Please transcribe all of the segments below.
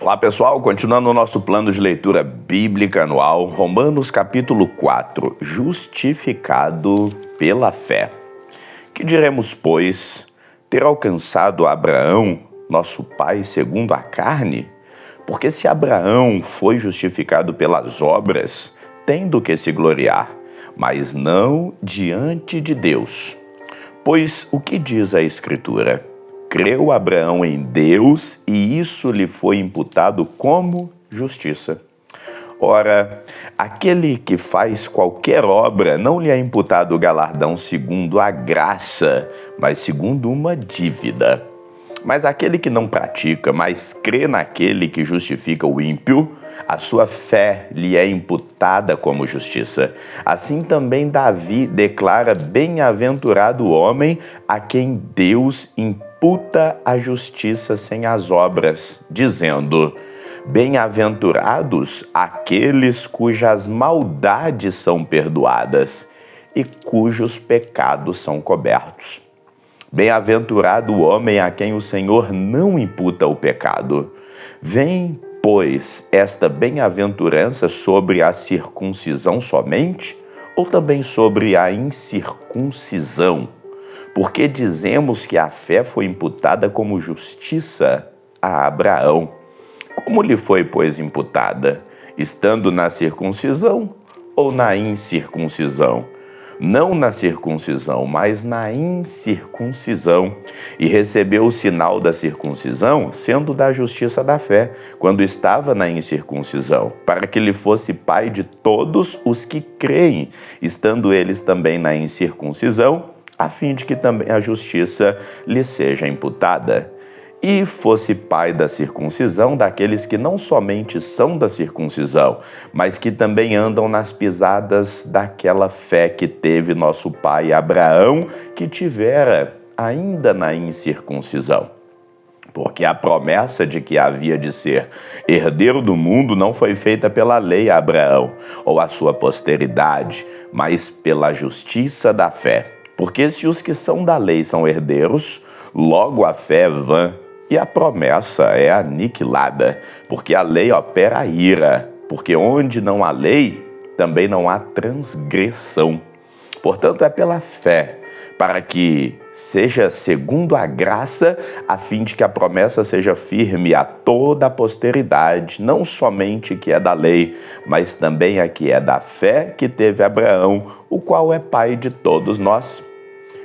Olá pessoal, continuando o nosso plano de leitura bíblica anual, Romanos capítulo 4, justificado pela fé. Que diremos, pois, ter alcançado Abraão, nosso pai segundo a carne? Porque se Abraão foi justificado pelas obras, tem do que se gloriar, mas não diante de Deus. Pois o que diz a Escritura? Creu Abraão em Deus e isso lhe foi imputado como justiça. Ora, aquele que faz qualquer obra não lhe é imputado o galardão segundo a graça, mas segundo uma dívida. Mas aquele que não pratica, mas crê naquele que justifica o ímpio, a sua fé lhe é imputada como justiça. Assim também Davi declara bem-aventurado o homem a quem Deus imputa a justiça sem as obras, dizendo: bem-aventurados aqueles cujas maldades são perdoadas e cujos pecados são cobertos. Bem-aventurado o homem a quem o Senhor não imputa o pecado. Vem, pois, esta bem-aventurança sobre a circuncisão somente, ou também sobre a incircuncisão? Porque dizemos que a fé foi imputada como justiça a Abraão. Como lhe foi, pois, imputada? Estando na circuncisão ou na incircuncisão? Não na circuncisão, mas na incircuncisão, e recebeu o sinal da circuncisão, sendo da justiça da fé, quando estava na incircuncisão, para que lhe fosse pai de todos os que creem, estando eles também na incircuncisão, a fim de que também a justiça lhe seja imputada. E fosse pai da circuncisão daqueles que não somente são da circuncisão, mas que também andam nas pisadas daquela fé que teve nosso pai Abraão, que tivera ainda na incircuncisão. Porque a promessa de que havia de ser herdeiro do mundo não foi feita pela lei a Abraão ou a sua posteridade, mas pela justiça da fé. Porque se os que são da lei são herdeiros, logo a fé é vã, e a promessa é aniquilada, porque a lei opera a ira, porque onde não há lei, também não há transgressão. Portanto, é pela fé, para que seja segundo a graça, a fim de que a promessa seja firme a toda a posteridade, não somente que é da lei, mas também a que é da fé que teve Abraão, o qual é pai de todos nós.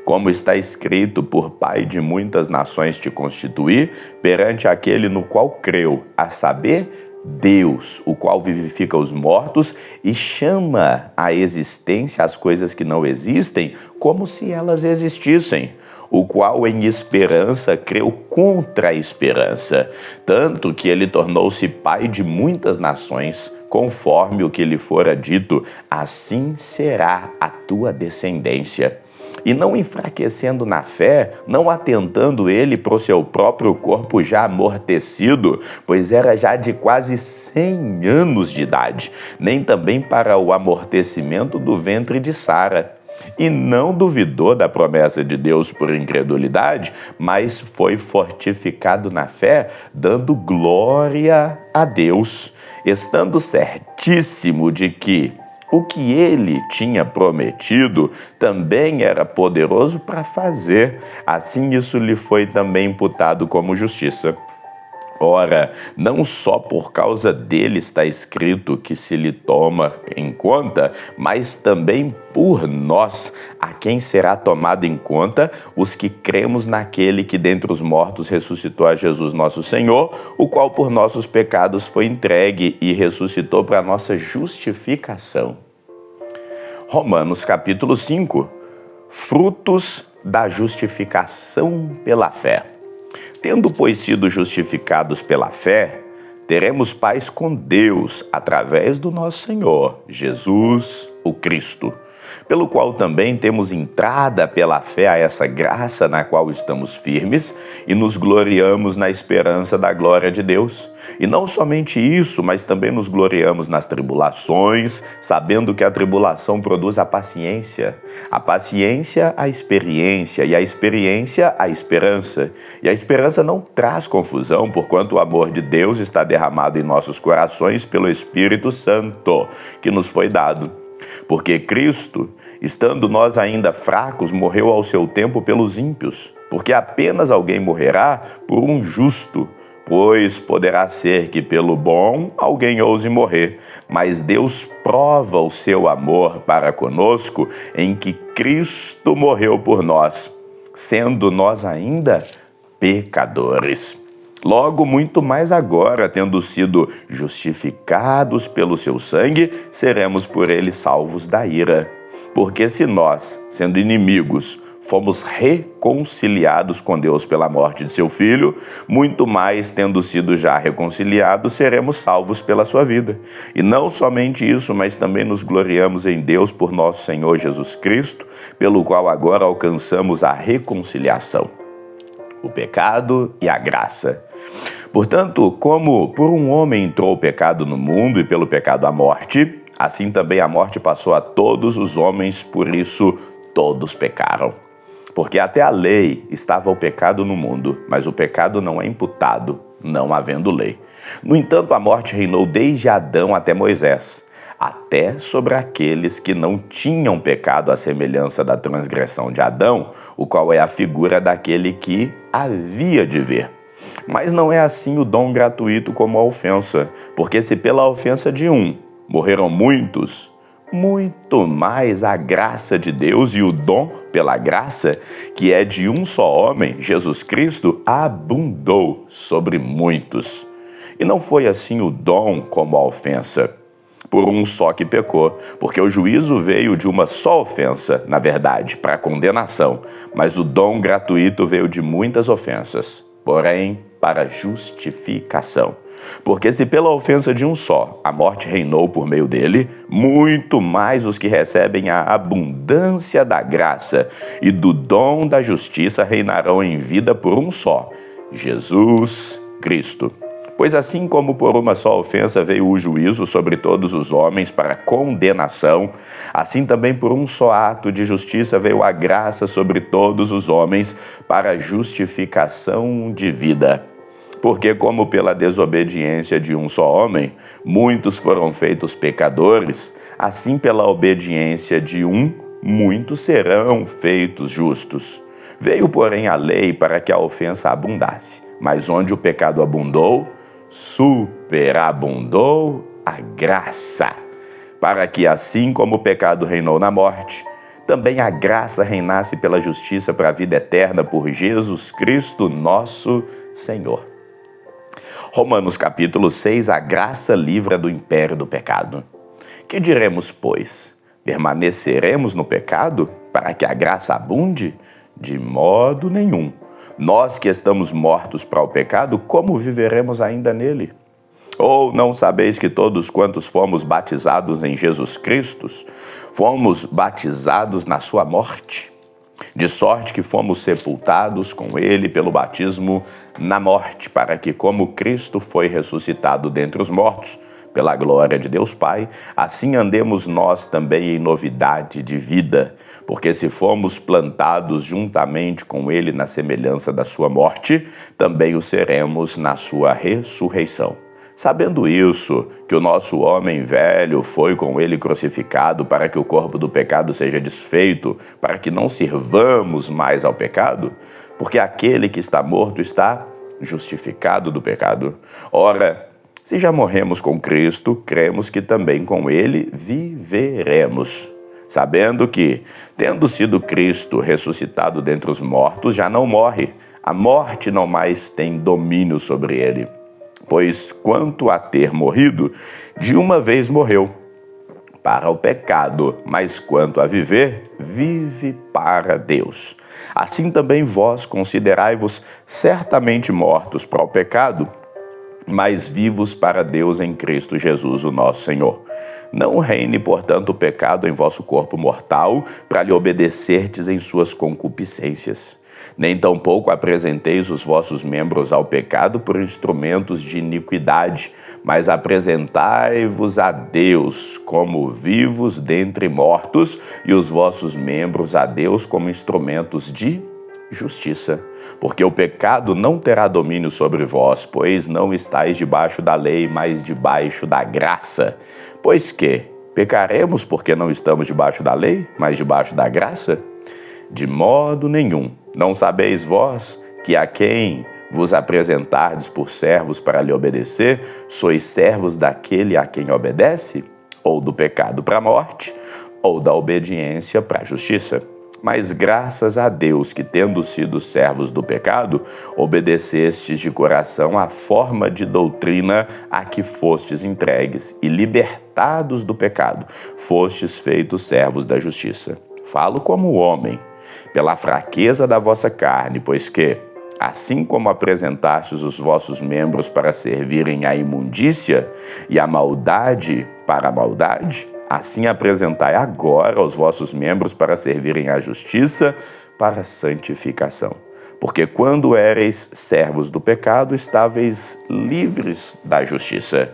Como está escrito, por pai de muitas nações te constituir, perante aquele no qual creu, a saber, Deus, o qual vivifica os mortos e chama à existência as coisas que não existem, como se elas existissem, o qual em esperança creu contra a esperança, tanto que ele tornou-se pai de muitas nações, conforme o que lhe fora dito, assim será a tua descendência. E não enfraquecendo na fé, não atentando ele para o seu próprio corpo já amortecido, pois era já de quase 100 anos de idade, nem também para o amortecimento do ventre de Sara. E não duvidou da promessa de Deus por incredulidade, mas foi fortificado na fé, dando glória a Deus, estando certíssimo de que o que ele tinha prometido também era poderoso para fazer. Assim isso lhe foi também imputado como justiça. Ora, não só por causa dele está escrito que se lhe toma em conta, mas também por nós, a quem será tomado em conta os que cremos naquele que dentre os mortos ressuscitou a Jesus nosso Senhor, o qual por nossos pecados foi entregue e ressuscitou para nossa justificação. Romanos capítulo 5, frutos da justificação pela fé. Tendo, pois, sido justificados pela fé, teremos paz com Deus através do nosso Senhor, Jesus, o Cristo, pelo qual também temos entrada pela fé a essa graça na qual estamos firmes e nos gloriamos na esperança da glória de Deus. E não somente isso, mas também nos gloriamos nas tribulações, sabendo que a tribulação produz a paciência a experiência, e a experiência a esperança. E a esperança não traz confusão, porquanto o amor de Deus está derramado em nossos corações pelo Espírito Santo, que nos foi dado. Porque Cristo, estando nós ainda fracos, morreu ao seu tempo pelos ímpios, porque apenas alguém morrerá por um justo, pois poderá ser que pelo bom alguém ouse morrer, mas Deus prova o seu amor para conosco em que Cristo morreu por nós, sendo nós ainda pecadores. Logo, muito mais agora, tendo sido justificados pelo seu sangue, seremos por ele salvos da ira. Porque se nós, sendo inimigos, fomos reconciliados com Deus pela morte de seu Filho, muito mais, tendo sido já reconciliados, seremos salvos pela sua vida. E não somente isso, mas também nos gloriamos em Deus por nosso Senhor Jesus Cristo, pelo qual agora alcançamos a reconciliação, o pecado e a graça. Portanto, como por um homem entrou o pecado no mundo e pelo pecado a morte, assim também a morte passou a todos os homens, por isso todos pecaram. Porque até a lei estava o pecado no mundo, mas o pecado não é imputado, não havendo lei. No entanto, a morte reinou desde Adão até Moisés, até sobre aqueles que não tinham pecado à semelhança da transgressão de Adão, o qual é a figura daquele que havia de vir. Mas não é assim o dom gratuito como a ofensa, porque se pela ofensa de um morreram muitos, muito mais a graça de Deus e o dom pela graça, que é de um só homem, Jesus Cristo, abundou sobre muitos. E não foi assim o dom como a ofensa, por um só que pecou, porque o juízo veio de uma só ofensa, na verdade, para a condenação, mas o dom gratuito veio de muitas ofensas, porém para a justificação. Porque se pela ofensa de um só a morte reinou por meio dele, muito mais os que recebem a abundância da graça e do dom da justiça reinarão em vida por um só, Jesus Cristo. Pois assim como por uma só ofensa veio o juízo sobre todos os homens para condenação, assim também por um só ato de justiça veio a graça sobre todos os homens para justificação de vida. Porque como pela desobediência de um só homem, muitos foram feitos pecadores, assim pela obediência de um, muitos serão feitos justos. Veio, porém, a lei para que a ofensa abundasse, mas onde o pecado abundou, superabundou a graça, para que assim como o pecado reinou na morte, também a graça reinasse pela justiça para a vida eterna por Jesus Cristo, nosso Senhor. Romanos capítulo 6, a graça livra do império do pecado. Que diremos, pois? Permaneceremos no pecado para que a graça abunde? De modo nenhum. Nós que estamos mortos para o pecado, como viveremos ainda nele? Ou não sabeis que todos quantos fomos batizados em Jesus Cristo, fomos batizados na sua morte? De sorte que fomos sepultados com ele pelo batismo na morte, para que, como Cristo foi ressuscitado dentre os mortos, pela glória de Deus Pai, assim andemos nós também em novidade de vida. Porque se fomos plantados juntamente com ele na semelhança da sua morte, também o seremos na sua ressurreição. Sabendo isso, que o nosso homem velho foi com ele crucificado para que o corpo do pecado seja desfeito, para que não sirvamos mais ao pecado, porque aquele que está morto está justificado do pecado. Ora, se já morremos com Cristo, cremos que também com ele viveremos, sabendo que, tendo sido Cristo ressuscitado dentre os mortos, já não morre, a morte não mais tem domínio sobre ele. Pois quanto a ter morrido, de uma vez morreu para o pecado, mas quanto a viver, vive para Deus. Assim também vós considerai-vos certamente mortos para o pecado, mas vivos para Deus em Cristo Jesus, o nosso Senhor. Não reine, portanto, o pecado em vosso corpo mortal, para lhe obedecerdes em suas concupiscências. Nem tampouco apresenteis os vossos membros ao pecado por instrumentos de iniquidade, mas apresentai-vos a Deus como vivos dentre mortos, e os vossos membros a Deus como instrumentos de justiça. Porque o pecado não terá domínio sobre vós, pois não estáis debaixo da lei, mas debaixo da graça. Pois que pecaremos porque não estamos debaixo da lei, mas debaixo da graça? De modo nenhum. Não sabeis vós que a quem vos apresentardes por servos para lhe obedecer, sois servos daquele a quem obedece? Ou do pecado para a morte, ou da obediência para a justiça? Mas graças a Deus que, tendo sido servos do pecado, obedecestes de coração à forma de doutrina a que fostes entregues, e libertados do pecado, fostes feitos servos da justiça. Falo como homem, pela fraqueza da vossa carne, pois que, assim como apresentastes os vossos membros para servirem à imundícia e à maldade para a maldade, assim apresentai agora os vossos membros para servirem à justiça para a santificação. Porque quando éreis servos do pecado, estáveis livres da justiça.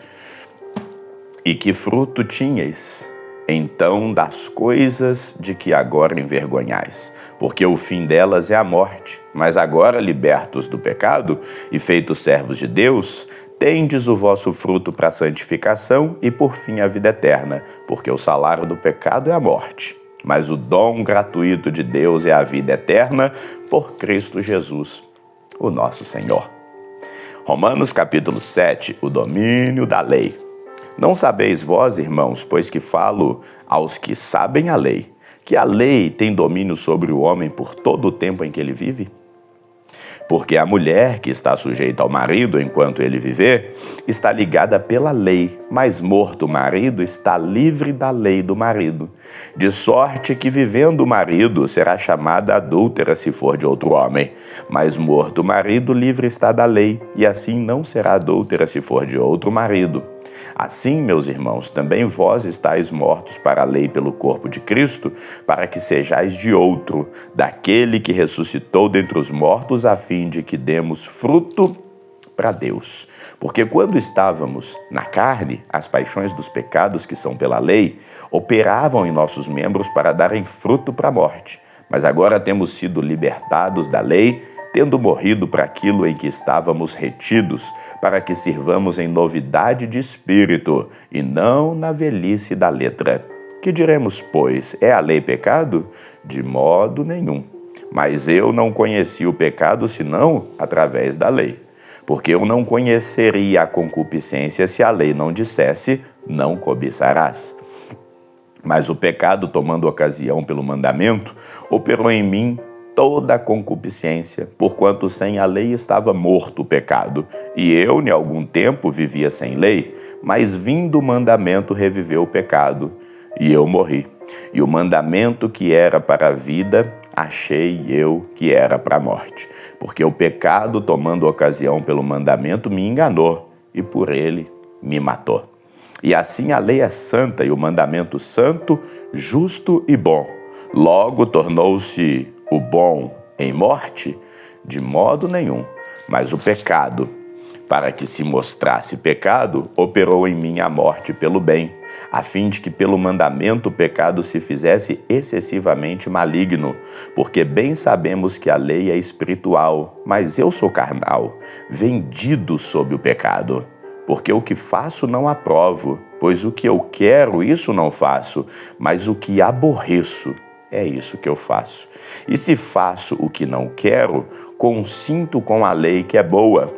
E que fruto tinhais, então, das coisas de que agora envergonhais? Porque o fim delas é a morte. Mas agora, libertos do pecado e feitos servos de Deus, tendes o vosso fruto para a santificação e, por fim, a vida eterna. Porque o salário do pecado é a morte, mas o dom gratuito de Deus é a vida eterna por Cristo Jesus, o nosso Senhor. Romanos capítulo 7, o domínio da lei. Não sabeis vós, irmãos, pois que falo aos que sabem a lei, que a lei tem domínio sobre o homem por todo o tempo em que ele vive? Porque a mulher que está sujeita ao marido enquanto ele viver, está ligada pela lei, mas morto o marido está livre da lei do marido. De sorte que, vivendo o marido, será chamada adúltera se for de outro homem. Mas morto o marido, livre está da lei, e assim não será adúltera se for de outro marido. Assim, meus irmãos, também vós estáis mortos para a lei pelo corpo de Cristo, para que sejais de outro, daquele que ressuscitou dentre os mortos, a fim de que demos fruto para Deus. Porque quando estávamos na carne, as paixões dos pecados que são pela lei operavam em nossos membros para darem fruto para a morte. Mas agora temos sido libertados da lei, tendo morrido para aquilo em que estávamos retidos, para que sirvamos em novidade de espírito, e não na velhice da letra. Que diremos, pois, é a lei pecado? De modo nenhum. Mas eu não conheci o pecado senão através da lei. Porque eu não conheceria a concupiscência se a lei não dissesse, não cobiçarás. Mas o pecado, tomando ocasião pelo mandamento, operou em mim toda a concupiscência, porquanto sem a lei estava morto o pecado. E eu, em algum tempo, vivia sem lei, mas vindo o mandamento reviveu o pecado, e eu morri. E o mandamento que era para a vida, achei eu que era para a morte. Porque o pecado, tomando ocasião pelo mandamento, me enganou, e por ele me matou. E assim a lei é santa, e o mandamento santo, justo e bom. Logo tornou-se o bom em morte? De modo nenhum. Mas o pecado, para que se mostrasse pecado, operou em mim a morte pelo bem, a fim de que pelo mandamento o pecado se fizesse excessivamente maligno. Porque bem sabemos que a lei é espiritual, mas eu sou carnal, vendido sob o pecado. Porque o que faço não aprovo, pois o que eu quero, isso não faço, mas o que aborreço, é isso que eu faço. E se faço o que não quero, consinto com a lei que é boa.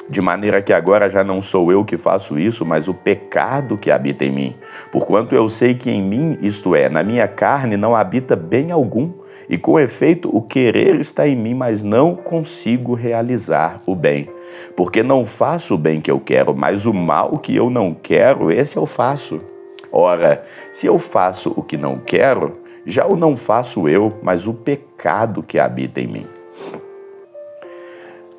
De maneira que agora já não sou eu que faço isso, mas o pecado que habita em mim. Porquanto eu sei que em mim, isto é, na minha carne, não habita bem algum. E com efeito, o querer está em mim, mas não consigo realizar o bem. Porque não faço o bem que eu quero, mas o mal que eu não quero, esse eu faço. Ora, se eu faço o que não quero, já o não faço eu, mas o pecado que habita em mim.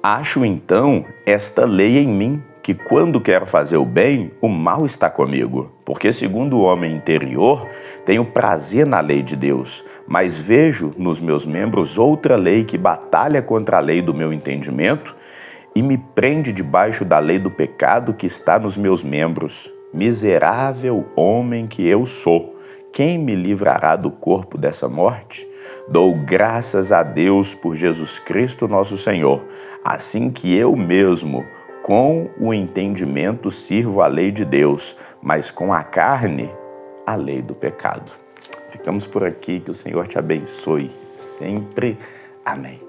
Acho então esta lei em mim, que quando quero fazer o bem, o mal está comigo. Porque, segundo o homem interior, tenho prazer na lei de Deus, mas vejo nos meus membros outra lei que batalha contra a lei do meu entendimento e me prende debaixo da lei do pecado que está nos meus membros. Miserável homem que eu sou, quem me livrará do corpo dessa morte? Dou graças a Deus por Jesus Cristo nosso Senhor, assim que eu mesmo, com o entendimento, sirvo a lei de Deus, mas com a carne, a lei do pecado. Ficamos por aqui, que o Senhor te abençoe sempre. Amém.